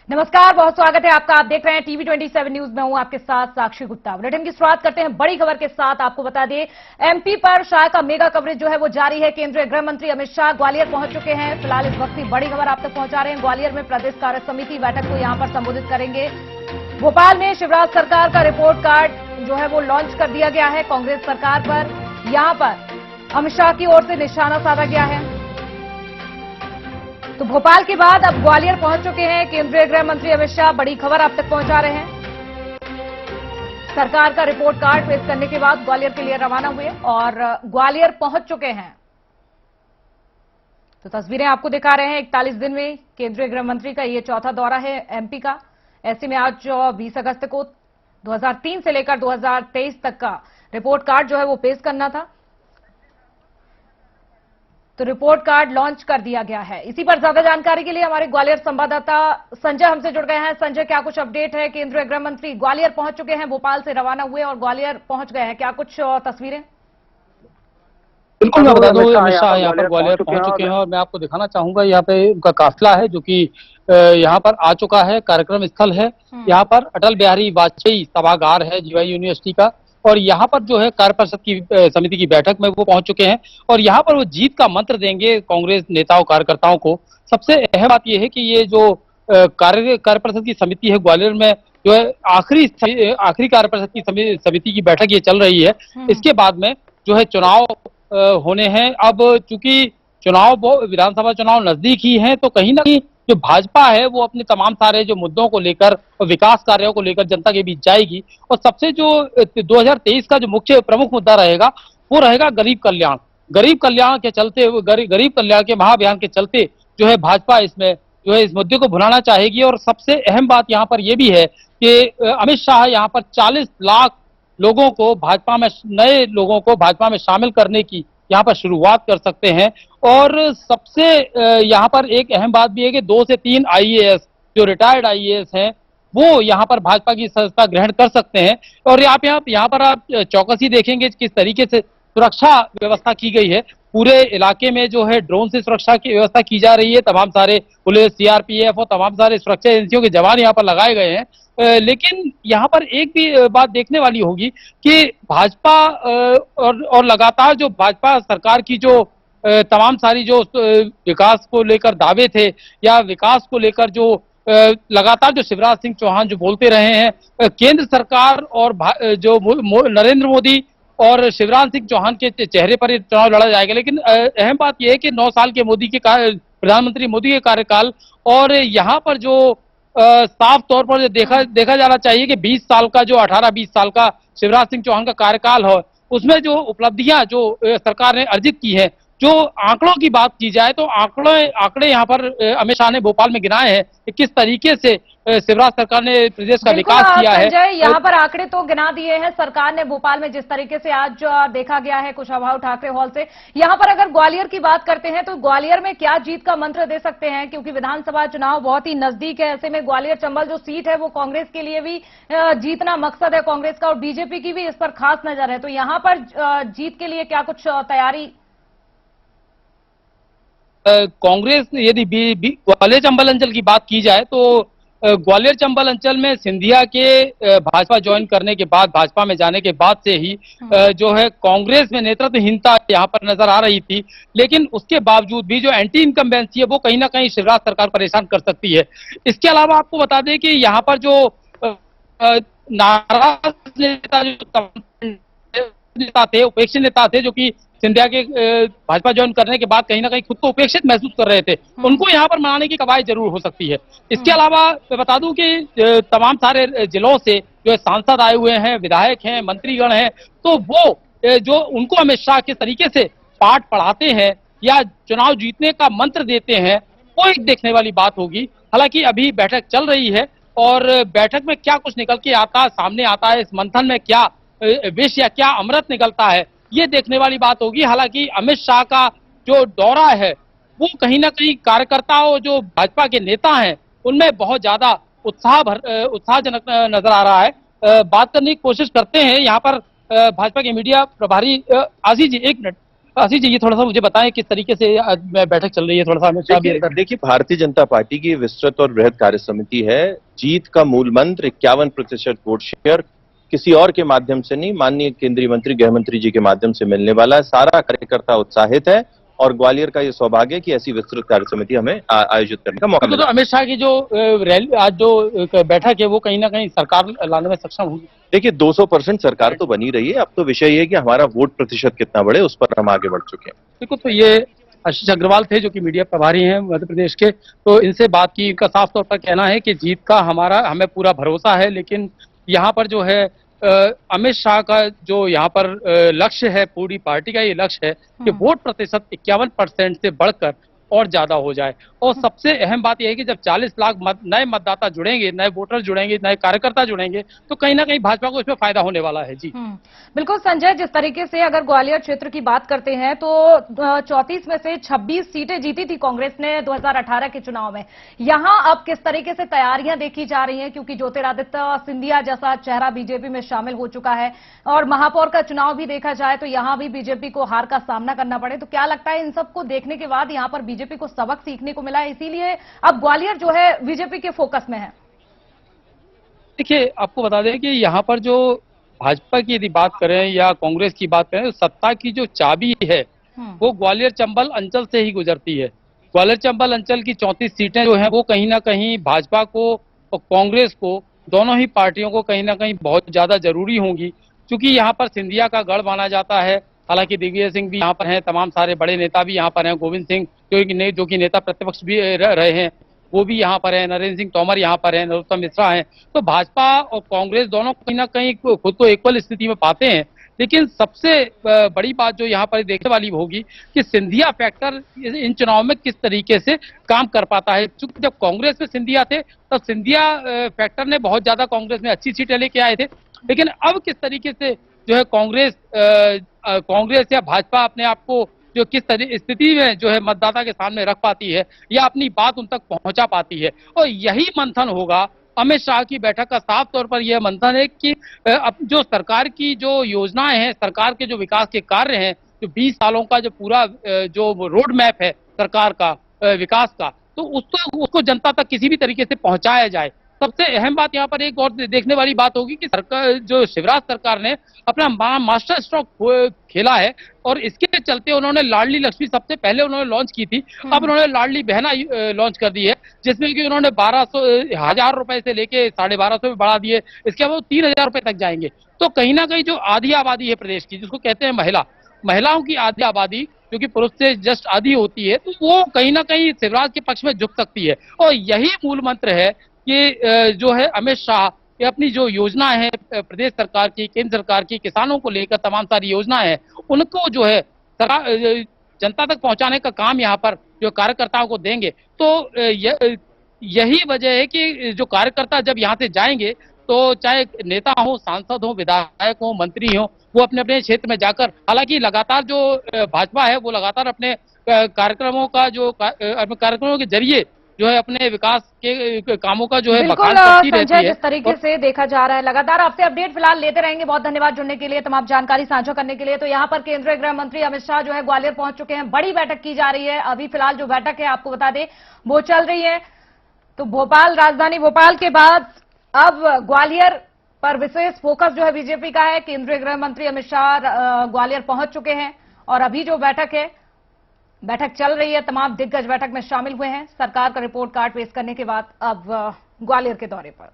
नमस्कार, बहुत स्वागत है आपका। आप देख रहे हैं टीवी 27 न्यूज में हूं आपके साथ साक्षी गुप्ता। बुलेटिन की शुरुआत करते हैं बड़ी खबर के साथ। आपको बता दें, एमपी पर शाह का मेगा कवरेज जो है वो जारी है। केंद्रीय गृह मंत्री अमित शाह ग्वालियर पहुंच चुके हैं। फिलहाल इस वक्त की बड़ी खबर आप तक पहुंचा रहे हैं। ग्वालियर में प्रदेश कार्य समिति बैठक को यहां पर संबोधित करेंगे। भोपाल में शिवराज सरकार का रिपोर्ट कार्ड जो है वो लॉन्च कर दिया गया है कांग्रेस सरकार पर। यहां पर अमित शाह की ओर से निशाना साधा गया है। तो भोपाल के बाद अब ग्वालियर पहुंच चुके हैं केंद्रीय गृह मंत्री अमित शाह। बड़ी खबर आप तक पहुंचा रहे हैं। सरकार का रिपोर्ट कार्ड पेश करने के बाद ग्वालियर के लिए रवाना हुए और ग्वालियर पहुंच चुके हैं। तो तस्वीरें आपको दिखा रहे हैं। 41 दिन में केंद्रीय गृह मंत्री का ये चौथा दौरा है एमपी का। ऐसे में आज 20 अगस्त को 2003 से लेकर 2023 तक का रिपोर्ट कार्ड जो है वो पेश करना था। तो रिपोर्ट कार्ड लॉन्च कर दिया गया है। इसी पर ज्यादा जानकारी के लिए हमारे ग्वालियर संवाददाता संजय हमसे जुड़ गए हैं। संजय, क्या कुछ अपडेट है? केंद्रीय गृह मंत्री ग्वालियर पहुंच चुके हैं, भोपाल से रवाना हुए और ग्वालियर पहुंच गए हैं। क्या कुछ तस्वीरें? बिल्कुल, मैं बता दूं अमित शाह यहाँ पर ग्वालियर पहुंच चुके हैं और मैं आपको दिखाना चाहूंगा यहाँ पे उनका काफिला है जो कि यहाँ पर आ चुका है। कार्यक्रम स्थल है यहाँ पर अटल बिहारी वाजपेयी सभागार है जीवाई यूनिवर्सिटी का। और यहाँ पर जो है कार्य परिषद की समिति की बैठक में वो पहुंच चुके हैं और यहाँ पर वो जीत का मंत्र देंगे कांग्रेस नेताओं कार्यकर्ताओं को। सबसे अहम बात यह है कि ये जो कार्य परिषद की समिति है ग्वालियर में जो है आखिरी कार्य परिषद की समिति की बैठक ये चल रही है। इसके बाद में जो है चुनाव होने हैं। अब चूंकि विधानसभा चुनाव नजदीक ही हैं तो कहीं ना कहीं जो भाजपा है वो अपने तमाम सारे जो मुद्दों को लेकर और विकास कार्यों को लेकर जनता के बीच जाएगी। और सबसे जो 2023 का जो मुख्य प्रमुख मुद्दा रहेगा वो रहेगा गरीब कल्याण। गरीब कल्याण के चलते गरीब कल्याण के महाअभियान के चलते जो है भाजपा इसमें जो है इस मुद्दे को भुलाना चाहेगी। और सबसे अहम बात यहाँ पर यह भी है कि अमित शाह यहाँ पर 40 लाख लोगों को भाजपा में, नए लोगों को भाजपा में शामिल करने की यहाँ पर शुरुआत कर सकते हैं। और सबसे यहाँ पर एक अहम बात भी है कि 2 से 3 आईएएस जो रिटायर्ड आईएएस हैं वो यहाँ पर भाजपा की सदस्यता ग्रहण कर सकते हैं। और यहाँ पर आप चौकसी देखेंगे किस तरीके से सुरक्षा व्यवस्था की गई है। पूरे इलाके में जो है ड्रोन से सुरक्षा की व्यवस्था की जा रही है। तमाम सारे पुलिस, सीआरपीएफ और तमाम सारे सुरक्षा एजेंसियों के जवान यहाँ पर लगाए गए हैं। लेकिन यहाँ पर एक भी बात देखने वाली होगी कि भाजपा और लगातार जो भाजपा सरकार की जो तमाम सारी जो विकास को लेकर दावे थे या विकास को लेकर जो लगातार जो शिवराज सिंह चौहान जो बोलते रहे हैं, केंद्र सरकार और जो नरेंद्र मोदी और शिवराज सिंह चौहान के चेहरे पर ये चुनाव लड़ा जाएगा। लेकिन अहम बात यह है कि 9 साल के प्रधानमंत्री मोदी के कार्यकाल और यहाँ पर जो साफ तौर पर देखा जाना चाहिए कि 20 साल का जो 18-20 साल का शिवराज सिंह चौहान का कार्यकाल है उसमें जो उपलब्धियां जो सरकार ने अर्जित की है, जो आंकड़ों की बात की जाए तो आंकड़े यहाँ पर अमित शाह ने भोपाल में गिनाए हैं कि किस तरीके से शिवराज सरकार ने प्रदेश का विकास किया है। यहाँ पर आंकड़े तो गिना दिए हैं सरकार ने भोपाल में, जिस तरीके से आज देखा गया है कुशाभाऊ ठाकरे हॉल से। यहाँ पर अगर ग्वालियर की बात करते हैं तो ग्वालियर में क्या जीत का मंत्र दे सकते हैं? क्योंकि विधानसभा चुनाव बहुत ही नजदीक है। ऐसे में ग्वालियर चंबल जो सीट है वो कांग्रेस के लिए भी जीतना मकसद है कांग्रेस का और बीजेपी की भी इस पर खास नजर है। तो यहाँ पर जीत के लिए क्या कुछ तैयारी? कांग्रेस यदि ग्वालियर चंबल अंचल की बात की जाए तो ग्वालियर चंबल अंचल में सिंधिया के भाजपा ज्वाइन करने के बाद, भाजपा में जाने के बाद से ही जो है कांग्रेस में नेतृत्वहीनता यहाँ पर नजर आ रही थी। लेकिन उसके बावजूद भी जो एंटी इनकम्बेंसी है वो कहीं ना कहीं शिवराज सरकार परेशान कर सकती है। इसके अलावा आपको बता दें कि यहाँ पर जो नाराज नेता थे, उपेक्षित नेता थे, जो कि सिंधिया के भाजपा ज्वाइन करने के बाद कहीं ना कहीं खुद को उपेक्षित महसूस कर रहे थे, उनको यहाँ पर मनाने की कवायद जरूर हो सकती है। इसके अलावा मैं बता दूं कि तमाम सारे जिलों से जो सांसद आए हुए हैं, विधायक हैं, मंत्रीगण हैं, तो वो जो उनको अमित शाह किस तरीके से पाठ पढ़ाते हैं या चुनाव जीतने का मंत्र देते हैं वो एक देखने वाली बात होगी। हालांकि अभी बैठक चल रही है और बैठक में क्या कुछ निकल के सामने आता है, इस मंथन में क्या विष या क्या अमृत निकलता है, ये देखने वाली बात होगी। हालांकि अमित शाह का जो दौरा है वो कहीं ना कहीं कार्यकर्ताओं, जो भाजपा के नेता हैं, उनमें बहुत ज्यादा उत्साहजनक नजर आ रहा है। बात करने की कोशिश करते हैं यहाँ पर भाजपा के मीडिया प्रभारी आशीष जी, 1 मिनट। आशीष जी, ये थोड़ा सा मुझे बताएं किस तरीके से आज बैठक चल रही है, थोड़ा सा अमित शाह भी अंदर। देखिए, भारतीय जनता पार्टी की विस्तृत और बृहद कार्य समिति है। जीत का मूल मंत्र 51% वोट शेयर किसी और के माध्यम से नहीं, माननीय केंद्रीय मंत्री गृह मंत्री जी के माध्यम से मिलने वाला है। सारा कार्यकर्ता उत्साहित है और ग्वालियर का ये सौभाग्य है कि ऐसी विस्तृत कार्य समिति हमें आयोजित करने का मौका तो मिला। अमित शाह की जो रैली आज जो बैठक है वो कहीं ना कहीं सरकार लाने में सक्षम होगी। देखिए, 200% सरकार तो बनी रही है। अब तो विषय ये है कि हमारा वोट प्रतिशत कितना बढ़े, उस पर हम आगे बढ़ चुके हैं। देखो, तो ये आशीष अग्रवाल थे जो कि मीडिया प्रभारी हैं मध्य प्रदेश के। तो इनसे बात की, इनका साफ तौर पर कहना है कि जीत का हमें पूरा भरोसा है, लेकिन यहाँ पर जो है अमित शाह का जो यहाँ पर लक्ष्य है, पूरी पार्टी का ये लक्ष्य है कि वोट प्रतिशत 51% से बढ़कर और ज्यादा हो जाए। और सबसे अहम बात यह है कि जब 40 लाख नए मतदाता जुड़ेंगे, नए वोटर जुड़ेंगे, नए कार्यकर्ता जुड़ेंगे, तो कहीं ना कहीं भाजपा को इसमें फायदा होने वाला है। जी बिल्कुल संजय, जिस तरीके से अगर ग्वालियर क्षेत्र की बात करते हैं तो 34 में से 26 सीटें जीती थी कांग्रेस ने 2018 के चुनाव में। यहां अब किस तरीके से तैयारियां देखी जा रही हैं, क्योंकि ज्योतिरादित्य सिंधिया जैसा चेहरा बीजेपी में शामिल हो चुका है और महापौर का चुनाव भी देखा जाए तो यहां भी बीजेपी को हार का सामना करना पड़े। तो क्या लगता है इन सबको देखने के बाद यहां पर बीजेपी को सबक सीखने को मिला है, इसीलिए अब ग्वालियर जो है बीजेपी के फोकस में है? देखिए, आपको बता दें कि यहाँ पर जो भाजपा की यदि बात करें या कांग्रेस की बात करें, तो सत्ता की जो चाबी है वो ग्वालियर चंबल अंचल से ही गुजरती है। ग्वालियर चंबल अंचल की 34 सीटें जो हैं वो कहीं ना कहीं भाजपा को और कांग्रेस को, दोनों ही पार्टियों को कहीं ना कहीं बहुत ज्यादा जरूरी होंगी, क्योंकि यहाँ पर सिंधिया का गढ़ माना जाता है। हालांकि दिग्विजय सिंह भी यहाँ पर हैं, तमाम सारे बड़े नेता भी यहाँ पर हैं, गोविंद सिंह जो कि नेता प्रतिपक्ष भी रहे हैं वो भी यहाँ पर है, नरेंद्र सिंह तोमर यहाँ पर है, नरोत्तम मिश्रा हैं। तो भाजपा और कांग्रेस दोनों कहीं ना कहीं खुद को इक्वल स्थिति में पाते हैं। लेकिन सबसे बड़ी बात जो यहाँ पर देखने वाली होगी कि सिंधिया फैक्टर इन चुनाव में किस तरीके से काम कर पाता है। चूंकि जब कांग्रेस में सिंधिया थे तब सिंधिया फैक्टर ने बहुत ज्यादा कांग्रेस में अच्छी सीटें लेके आए थे, लेकिन अब किस तरीके से जो है कांग्रेस या भाजपा अपने आप को जो किस स्थिति में जो है मतदाता के सामने रख पाती है या अपनी बात उन तक पहुंचा पाती है। और यही मंथन होगा अमित शाह की बैठक का। साफ तौर पर यह मंथन है कि अब जो सरकार की जो योजनाएं हैं, सरकार के जो विकास के कार्य हैं, जो 20 सालों का जो पूरा जो रोड मैप है सरकार का विकास का, तो उसको जनता तक किसी भी तरीके से पहुंचाया जाए। सबसे अहम बात यहाँ पर एक और देखने वाली बात होगी कि सरकार जो शिवराज सरकार ने अपना मास्टर स्ट्रोक खेला है और इसके चलते उन्होंने लाडली लक्ष्मी सबसे पहले उन्होंने लॉन्च की थी, अब उन्होंने लाडली बहना लॉन्च कर दी है, जिसमें कि उन्होंने 1200 रुपए से लेके 1250 में बढ़ा दिए। इसके बाद 3000 रुपए तक जाएंगे। तो कहीं ना कहीं जो आधी आबादी है प्रदेश की, जिसको कहते हैं महिलाओं की आधी आबादी जो कि पुरुष से जस्ट आधी होती है, तो वो कहीं ना कहीं शिवराज के पक्ष में झुक सकती है। और यही मूल मंत्र है कि जो है अमित शाह ये अपनी जो योजना है प्रदेश सरकार की, केंद्र सरकार की, किसानों को लेकर तमाम सारी योजनाएं हैं, उनको जो है जनता तक पहुंचाने का काम यहाँ पर जो कार्यकर्ताओं को देंगे। तो यही वजह है कि जो कार्यकर्ता जब यहाँ से जाएंगे तो चाहे नेता हो, सांसद हो, विधायक हो, मंत्री हो, वो अपने अपने क्षेत्र में जाकर, हालांकि लगातार जो भाजपा है वो लगातार अपने कार्यक्रमों के जरिए जो है अपने विकास के कामों का जो है बखान करती रहती है। जिस तरीके से देखा जा रहा है, लगातार आपसे अपडेट फिलहाल लेते रहेंगे। बहुत धन्यवाद जुड़ने के लिए, तमाम जानकारी साझा करने के लिए। तो यहाँ पर केंद्रीय गृह मंत्री अमित शाह जो है ग्वालियर पहुंच चुके हैं, बड़ी बैठक की जा रही है। अभी फिलहाल जो बैठक है आपको बता दें वो चल रही है। तो राजधानी भोपाल के बाद अब ग्वालियर पर विशेष फोकस जो है बीजेपी का है। केंद्रीय गृह मंत्री अमित शाह ग्वालियर पहुंच चुके हैं और अभी जो बैठक चल रही है, तमाम दिग्गज बैठक में शामिल हुए हैं। सरकार का रिपोर्ट कार्ड पेश करने के बाद अब ग्वालियर के दौरे पर